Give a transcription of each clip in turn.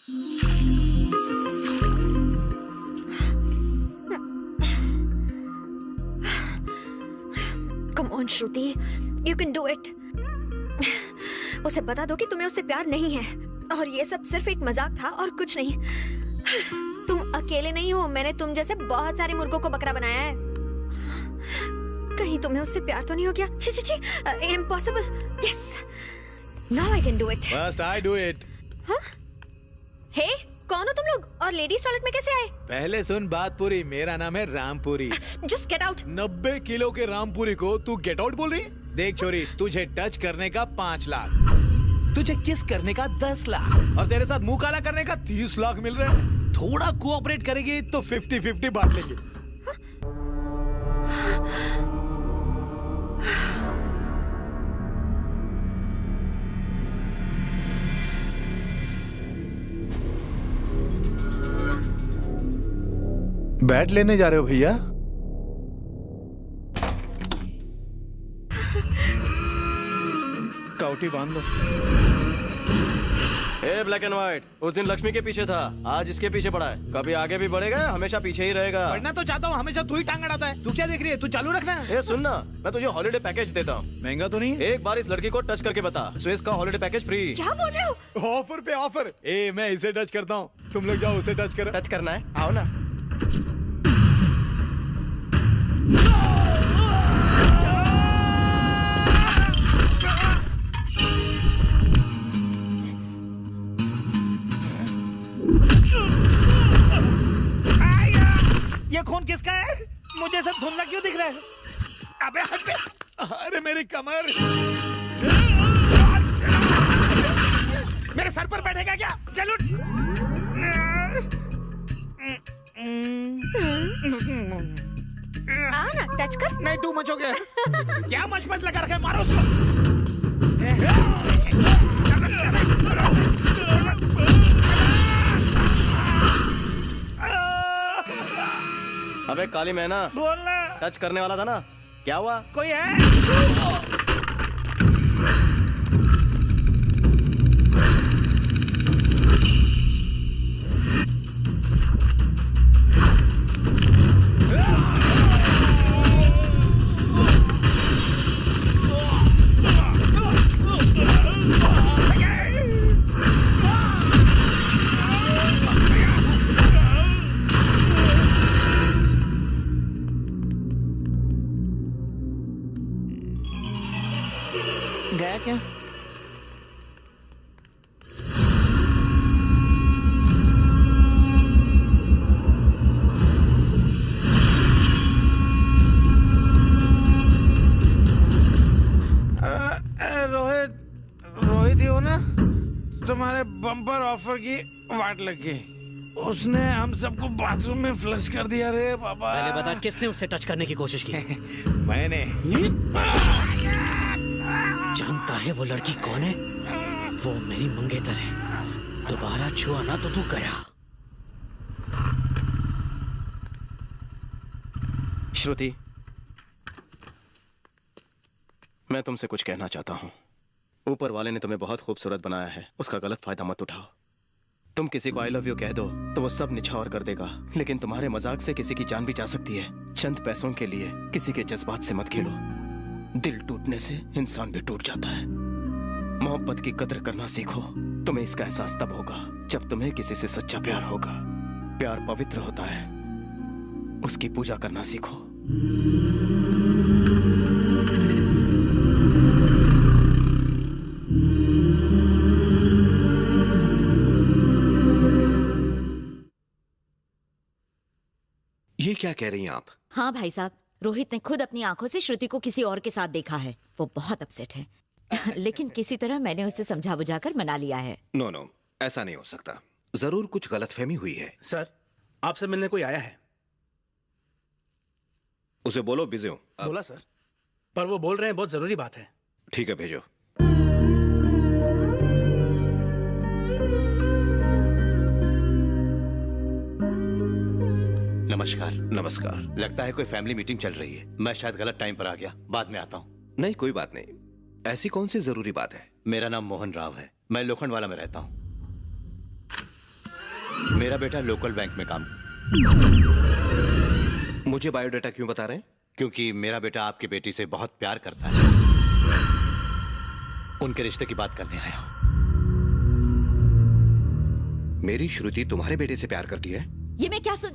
Come on Shruti, you can do it. उसे बता दो कि तुम्हें उससे प्यार नहीं है और ये सब सिर्फ एक मजाक था और कुछ नहीं। तुम अकेले नहीं हो, मैंने तुम जैसे बहुत सारे मुर्गों को बकरा बनाया है। कहीं तुम्हें उससे प्यार तो नहीं हो गया? छी छी छी, impossible. Yes, now I can do it. First I do it. हाँ? हे, कौन हो तुम लोग और लेडीज टॉयलेट में कैसे आए? पहले सुन बात पूरी। मेरा नाम है Rampuri. Just get out. 90 kilo के रामपुरी को तू गेट आउट बोल रही? देख छोरी, तुझे टच करने का 5 लाख, तुझे किस करने का 10 लाख और तेरे साथ मुंह काला करने का 30 लाख मिल रहे हैं। थोड़ा कोऑपरेट करेगी तो 50-50 बांट लेंगे। बैट लेने जा रहे हो भैया? काउटी बांध लो। ए ब्लैक एंड व्हाइट, उस दिन लक्ष्मी के पीछे था, आज इसके पीछे पड़ा है। कभी आगे भी बढ़ेगा, हमेशा पीछे ही रहेगा। पढ़ना तो चाहता हूँ, हमेशा तू ही टांग अड़ाता है। तू क्या देख रही है? तू चालू रखना। ए सुन ना, मैं तुझे हॉलिडे पैकेज देता हूँ। महंगा तो नहीं? एक बार इस लड़की को टच करके बता, स्विस का हॉलिडे पैकेज फ्री। क्या बोल रहे हो? ऑफर पे ऑफर। ए मैं इसे टच करता हूँ, तुम लोग जाओ उसे टच करो। टच करना है, आओ ना। ये खून किसका है? मुझे सब धुंधला क्यों दिख रहा है? अबे हट बे। अरे मेरी कमर। मेरे सर पर बैठेगा क्या? चलो। आ ना, टच कर। नहीं, टू मच हो गया। क्या मच मच लगा रखा है? मारो उसको। अबे काली मैना, बोलना। टच करने वाला था ना, क्या हुआ? कोई है? गया क्या? रोहित ही हो ना? तुम्हारे बम्पर ऑफर की वाट लग गई। उसने हम सबको बाथरूम में फ्लश कर दिया रे बाबा। पहले बता, किसने उससे टच करने की कोशिश की? मैंने। जानता है वो लड़की कौन है? वो मेरी मंगेतर है। दोबारा छुआ ना तो तू गया। श्रुति, मैं तुमसे कुछ कहना चाहता हूँ। ऊपर वाले ने तुम्हें बहुत खूबसूरत बनाया है, उसका गलत फायदा मत उठाओ। तुम किसी को आई लव यू कह दो तो वो सब निछावर कर देगा, लेकिन तुम्हारे मजाक से किसी की जान भी जा सकती है। चंद पैसों के लिए किसी के जज्बात से मत खेलो। दिल टूटने से इंसान भी टूट जाता है। मोहब्बत की कदर करना सीखो। तुम्हें इसका एहसास तब होगा जब तुम्हें किसी से सच्चा प्यार होगा। प्यार पवित्र होता है, उसकी पूजा करना सीखो। ये क्या कह रही हैं आप? हाँ भाई साहब, रोहित ने खुद अपनी आंखों से श्रुति को किसी और के साथ देखा है। वो बहुत अपसेट है। लेकिन किसी तरह मैंने उसे समझा बुझाकर मना लिया है। नो नो, ऐसा नहीं हो सकता। जरूर कुछ गलतफहमी हुई है। सर, आपसे मिलने कोई आया है। उसे बोलो बिजी हूं। बोला सर, पर वो बोल रहे हैं बहुत जरूरी बात है। ठीक है, भेजो। नमस्कार। नमस्कार। लगता है कोई फैमिली मीटिंग चल रही है। मैं शायद गलत टाइम पर आ गया, बाद में आता हूँ। नहीं, कोई बात नहीं। ऐसी कौन सी जरूरी बात है? मेरा नाम मोहन राव है, मैं लोखंडवाला में रहता हूँ। मेरा बेटा लोकल बैंक में काम, मुझे बायोडाटा क्यों बता रहे हैं? क्योंकि मेरा बेटा आपकी बेटी से बहुत प्यार करता है। उनके रिश्ते की बात करने आया हूं। मेरी श्रुति तुम्हारे बेटे से प्यार करती है? ये मैं क्या सुन।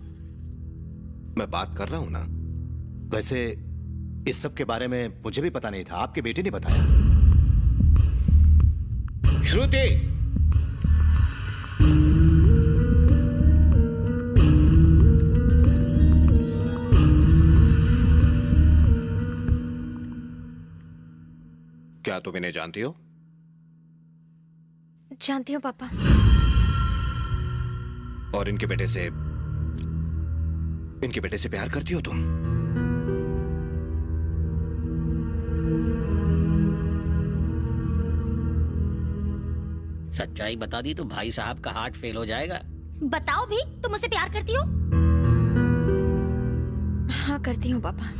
मैं बात कर रहा हूं ना। वैसे इस सब के बारे में मुझे भी पता नहीं था, आपके बेटे ने बताया। श्रुति, क्या तुम इन्हें जानती हो? जानती हूँ पापा। और इनके बेटे से प्यार करती हो तुम? सच्चाई बता दी तो भाई साहब का हार्ट फेल हो जाएगा। बताओ भी, तुम मुझसे प्यार करती हो? हाँ करती हूँ पापा।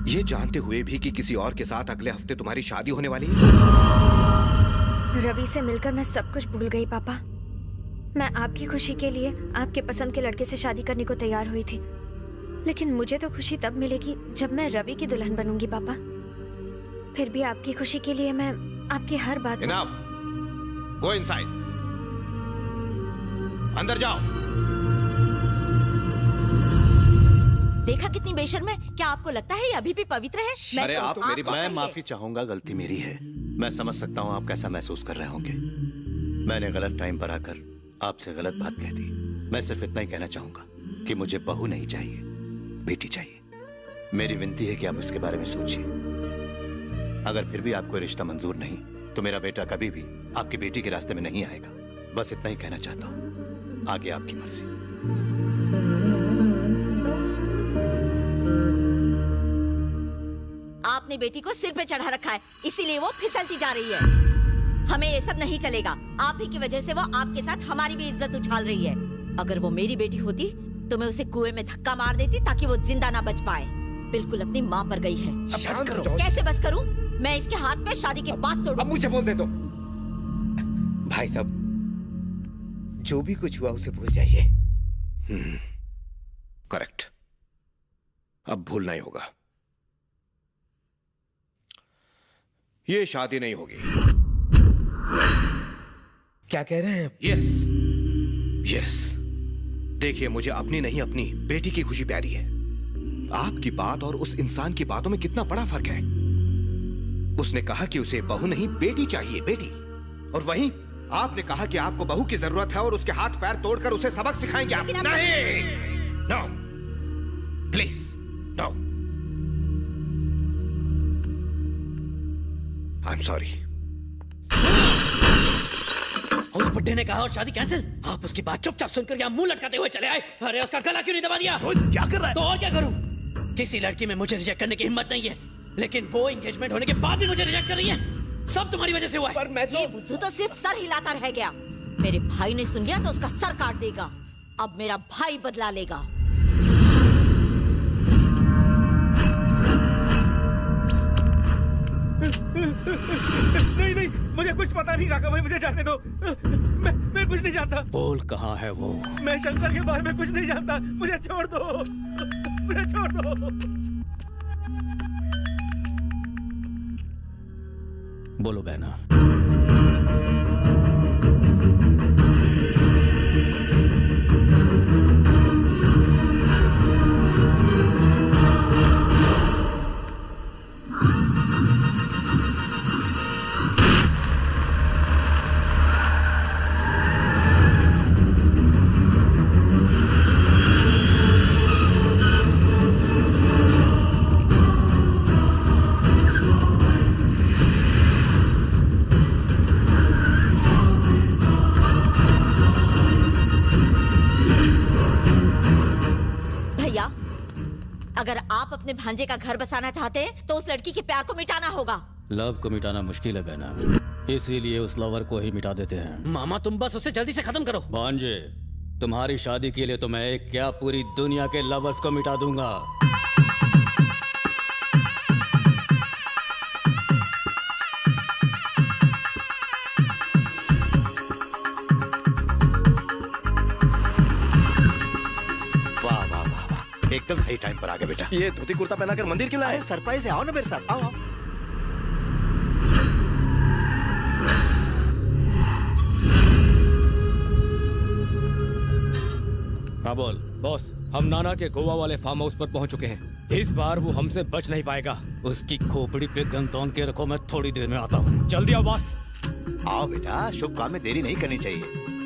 ये जानते हुए भी कि किसी और के साथ अगले हफ्ते तुम्हारी शादी होने वाली है? रवि से मिलकर मैं सब कुछ भूल गई पापा। मैं आपकी खुशी के लिए आपके पसंद के लड़के से शादी करने को तैयार हुई थी, लेकिन मुझे तो खुशी तब मिलेगी जब मैं रवि की दुल्हन बनूंगी पापा। फिर भी आपकी खुशी के लिए मैं आपकी हर बात। Enough. Go inside. अंदर जाओ। देखा कितनी बेशर्म है। क्या आपको लगता है ये अभी भी पवित्र है? अरे आप मेरी बात- मैं माफी चाहूंगा, गलती मेरी है। मैं समझ सकता हूँ आप कैसा महसूस कर रहे होंगे। मैंने गलत टाइम पर आकर आपसे गलत बात कह दी। मैं सिर्फ इतना ही कहना चाहूंगा कि मुझे बहू नहीं चाहिए, बेटी चाहिए। मेरी विनती है कि आप इसके बारे में सोचिए। अगर फिर भी आपको रिश्ता मंजूर नहीं तो मेरा बेटा कभी भी आपकी बेटी के रास्ते में नहीं आएगा। बस इतना ही कहना चाहता हूँ। आगे आपकी मर्जी। आपने बेटी को सिर पे चढ़ा रखा है, इसीलिए वो फिसलती जा रही है। हमें ये सब नहीं चलेगा। आप ही की वजह से वो आपके साथ हमारी भी इज्जत उछाल रही है। अगर वो मेरी बेटी होती तो मैं उसे कुएं में धक्का मार देती ताकि वो जिंदा ना बच पाए। बिल्कुल अपनी माँ पर गई है। बस करो। कैसे बस करूं? मैं इसके हाथ में शादी के बाद तोड़ूं। अब मुझे बोल दे दो। भाई साहब, जो भी कुछ हुआ उसे भूल जाइए। करेक्ट। अब भूलना ही होगा। ये शादी नहीं होगी। क्या कह रहे हैं? Yes, yes. देखिए, मुझे अपनी नहीं अपनी बेटी की खुशी प्यारी है। आपकी बात और उस इंसान की बातों में कितना बड़ा फर्क है। उसने कहा कि उसे बहू नहीं बेटी चाहिए, बेटी। और वहीं आपने कहा कि आपको बहू की जरूरत है और उसके हाथ पैर तोड़कर उसे सबक सिखाएंगे आप। नहीं, no, please, no. I am sorry. उस बुड्ढे ने कहा और शादी कैंसिल। आप उसकी बात चुपचाप सुनकर यहाँ मुंह लटकाते हुए चले आए। अरे उसका गला क्यों नहीं दबा दिया? क्या कर रहा है? तो और क्या करूं? किसी लड़की में मुझे रिजेक्ट करने की हिम्मत नहीं है, लेकिन वो एंगेजमेंट होने के बाद भी मुझे रिजेक्ट कर रही है। सब तुम्हारी वजह से हुआ है। पर मैं ये बुद्धू तो सिर्फ सर हिलाता रह गया। मेरे भाई ने सुन लिया तो उसका सर काट देगा। अब मेरा भाई बदला लेगा। नहीं, मुझे कुछ पता नहीं। राघव भाई, मुझे जाने दो। मैं कुछ नहीं जानता। बोल, कहाँ है वो? मैं शंकर के बारे में कुछ नहीं जानता। मुझे छोड़ दो, मुझे छोड़ दो। बोलो बहना। अगर आप अपने भांजे का घर बसाना चाहते हैं तो उस लड़की के प्यार को मिटाना होगा। लव को मिटाना मुश्किल है बहना, इसीलिए उस लवर को ही मिटा देते हैं। मामा, तुम बस उसे जल्दी से खत्म करो। भांजे, तुम्हारी शादी के लिए तो मैं एक क्या पूरी दुनिया के लवर्स को मिटा दूंगा। एकदम सही टाइम पर आ गए बेटा। ये धोती कुर्ता पहना कर मंदिर क्यों लाए? सरप्राइज है, आओ ना मेरे साथ, आओ आओ। हाँ बोल। बॉस, हम नाना के गोवा वाले फार्म हाउस पर पहुंच चुके हैं। इस बार वो हमसे बच नहीं पाएगा। उसकी खोपड़ी पे गन तौन के रखो, मैं थोड़ी देर में आता हूँ। जल्दी आओ बॉस। आओ बेटा, शुभ काम में देरी नहीं करनी चाहिए।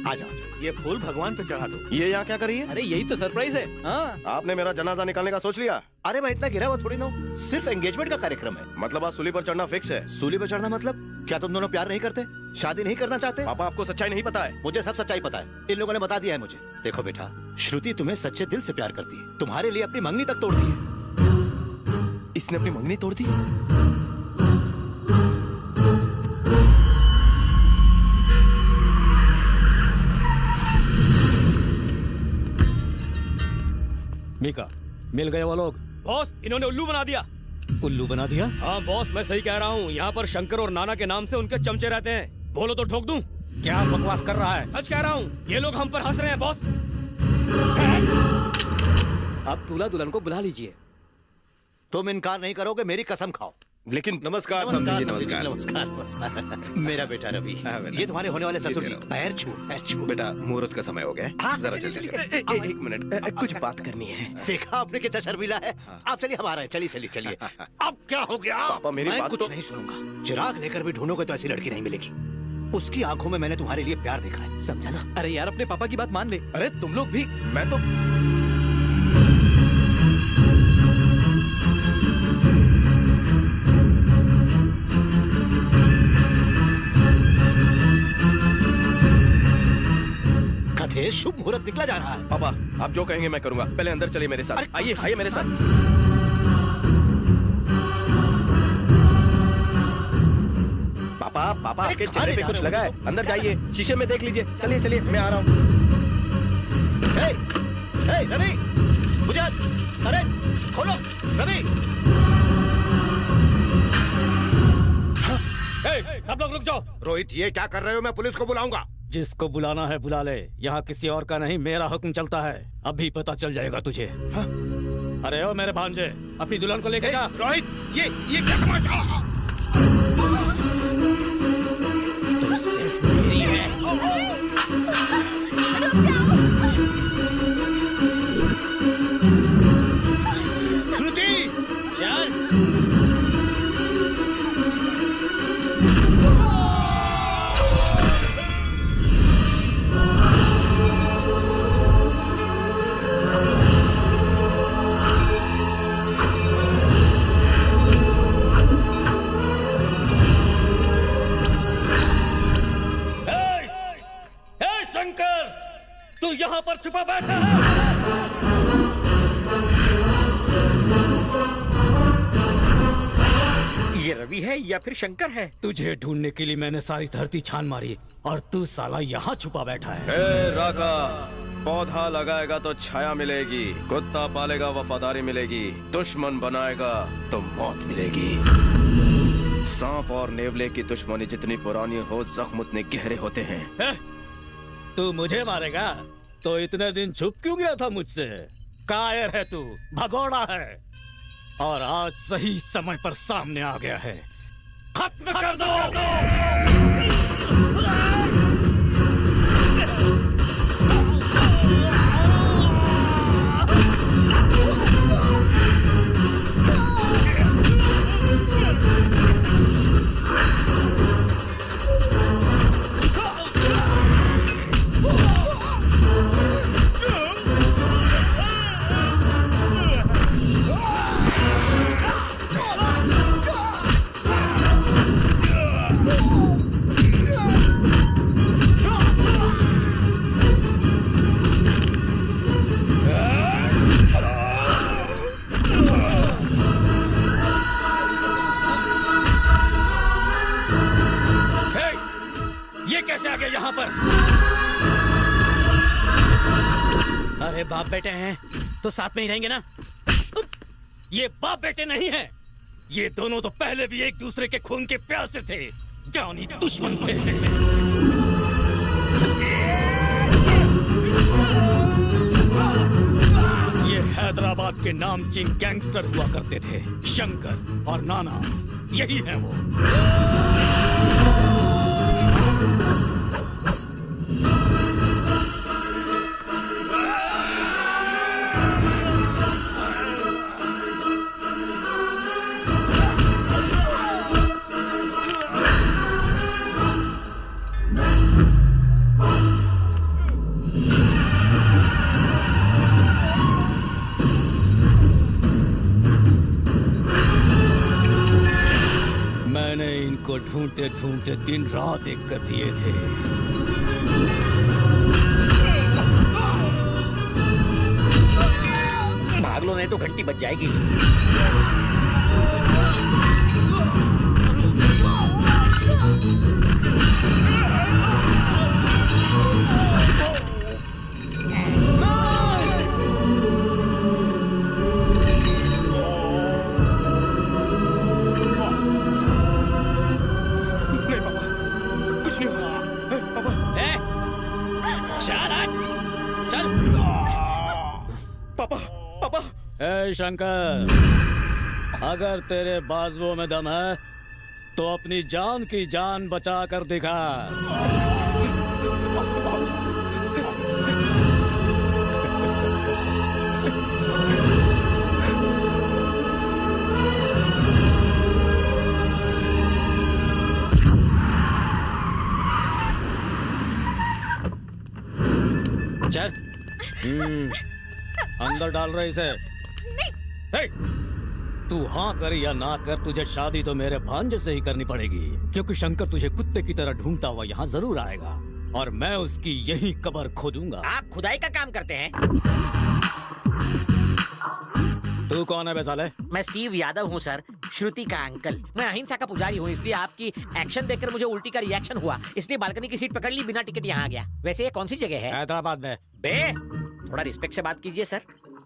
आ जाओ। ये फूल भगवान पे चढ़ा दो। ये यहाँ क्या कर रही है? अरे यही तो सरप्राइज है। हाँ, आपने मेरा जनाजा निकालने का सोच लिया? अरे मैं इतना गिरा हुआ थोड़ी ना हूँ, सिर्फ एंगेजमेंट का कार्यक्रम है। मतलब आज सूली पर चढ़ना फिक्स है? सूली पर चढ़ना मतलब क्या तुम दोनों प्यार नहीं करते, शादी नहीं करना चाहते? पापा आपको सच्चाई नहीं पता है? मुझे सब सच्चाई पता है, इन लोगों ने बता दिया है मुझे। देखो बेटा, श्रुति तुम्हें सच्चे दिल से प्यार करती है, तुम्हारे लिए अपनी मंगनी तक तोड़ दी है। इसने अपनी मंगनी तोड़ दी? मीका, मिल गए वो लोग। बॉस, इन्होंने उल्लू बना दिया। उल्लू बना दिया? हाँ बॉस, मैं सही कह रहा हूँ। यहाँ पर शंकर और नाना के नाम से उनके चमचे रहते हैं। बोलो तो ठोक दूं? क्या बकवास कर रहा है? सच कह रहा हूँ, ये लोग हम पर हंस रहे हैं बॉस। आप दूल्हा दुल्हन को बुला लीजिए। तुम इनकार नहीं करोगे, मेरी कसम खाओ। लेकिन नमस्कार नमस्कार समझिए, नमस्कार नमस्कार नमस्कार। मेरा बेटा रवि, ये तुम्हारे होने वाले ससुर जी। पैर छू, पैर छू। बेटा मुहूर्त का समय हो गया है, जरा चलिए, जल्दी चलिए। चलिए। एक मिनट, कुछ बात करनी है। देखा आपने कितना शर्मिला है। आप चलिए, हमारा है, चलिए चलिए चलिए। अब क्या हो गया? पापा, मेरी मैं बात कुछ तो- नहीं सुनूंगा। चिराग लेकर भी ढूंढोगे तो ऐसी लड़की नहीं मिलेगी। उसकी आंखों में मैंने तुम्हारे लिए प्यार देखा है, समझा ना? अरे यार, अपने पापा की बात मान ले। अरे तुम लोग भी, मैं तो कथे शुभ मुहूर्त निकला जा रहा है। पापा, आप जो कहेंगे मैं करूंगा। पहले अंदर चलिए मेरे साथ। आइए आइए मेरे साथ। पापा पापा, अरे आपके कहाँ चेहरे ले पे जा कुछ रहे हो लगा है। मुझको? अंदर जाइए, शीशे में देख लीजिए। चलिए चलिए, मैं आ रहा हूँ। हे, हे, रवि, मुझे, अरे खोलो, रवि। सब लोग रुक जाओ। रोहित, ये क्या कर रहे हो? मैं पुलिस को बुलाऊंगा। जिसको बुलाना है बुला ले। यहाँ किसी और का नहीं, मेरा हुक्म चलता है। अभी पता चल जाएगा तुझे। अरे ओ मेरे भांजे, अपनी दुल्हन को लेके जा। रोहित, ये क्या तमाशा? तू सिर्फ मेरी है। श्रुति, चल। ए शंकर, तू यहाँ पर छुपा बैठा है। ये रवि है या फिर शंकर है? तुझे ढूंढने के लिए मैंने सारी धरती छान मारी और तू साला यहाँ छुपा बैठा है। ए राका, पौधा लगाएगा तो छाया मिलेगी, कुत्ता पालेगा वफादारी मिलेगी, दुश्मन बनाएगा तो मौत मिलेगी। सांप और नेवले की दुश्मनी जितनी पुरानी हो, जख्म उतने गहरे होते हैं। तू मुझे मारेगा तो इतने दिन छुप क्यों गया था मुझसे? कायर है तू, भगोड़ा है, और आज सही समय पर सामने आ गया है। खत्म कर दो। ये कैसे आ गए यहाँ पर? अरे बाप बेटे हैं तो साथ में ही रहेंगे ना? ये बाप बेटे नहीं हैं। ये दोनों तो पहले भी एक दूसरे के खून के प्यासे थे, जानी दुश्मन थे। ये है हैदराबाद के नामचीन गैंगस्टर हुआ करते थे, शंकर और नाना, यही है वो। मैंने इनको ढूंढते ढूंढते दिन रात एक कर दिए थे। भाग लो नहीं तो घंटी बज जाएगी। नहीं पापा, कुछ नहीं हुआ। पापा, चल हट, चल। पापा, पापा। ए शंकर, अगर तेरे बाजुओं में दम है तो अपनी जान की जान बचा कर दिखा। चल। अंदर डाल रहे इसे। हे! तू हाँ कर या ना कर, तुझे शादी तो मेरे भांजे से ही करनी पड़ेगी, क्योंकि शंकर तुझे कुत्ते की तरह ढूंढता हुआ यहाँ जरूर आएगा और मैं उसकी यही कब्र खोदूंगा। आप खुदाई का काम करते हैं? तू कौन है बे साले? मैं स्टीव यादव हूँ सर, श्रुति का अंकल। मैं अहिंसा का पुजारी हूँ, इसलिए आपकी एक्शन देखकर मुझे उल्टी का रिएक्शन हुआ, इसलिए बालकनी की सीट पकड़ ली, बिना टिकट यहाँ आ गया। वैसे ये कौन सी जगह है? हैदराबाद में। बे, थोड़ा रिस्पेक्ट से बात कीजिए सर।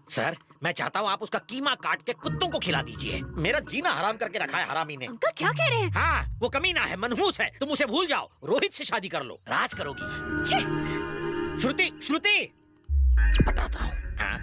सर, मैं चाहता हूँ आप उसका कीमा काट के कुत्तों को खिला दीजिए। मेरा जीना हराम करके रखा है हरामी ने। अंकल क्या कह रहे हैं? हाँ, वो कमीना है, मनहूस है। तुम उसे भूल जाओ, रोहित से शादी कर लो, राज करोगी। छे! श्रुति, श्रुति, बताता हूँ। हाँ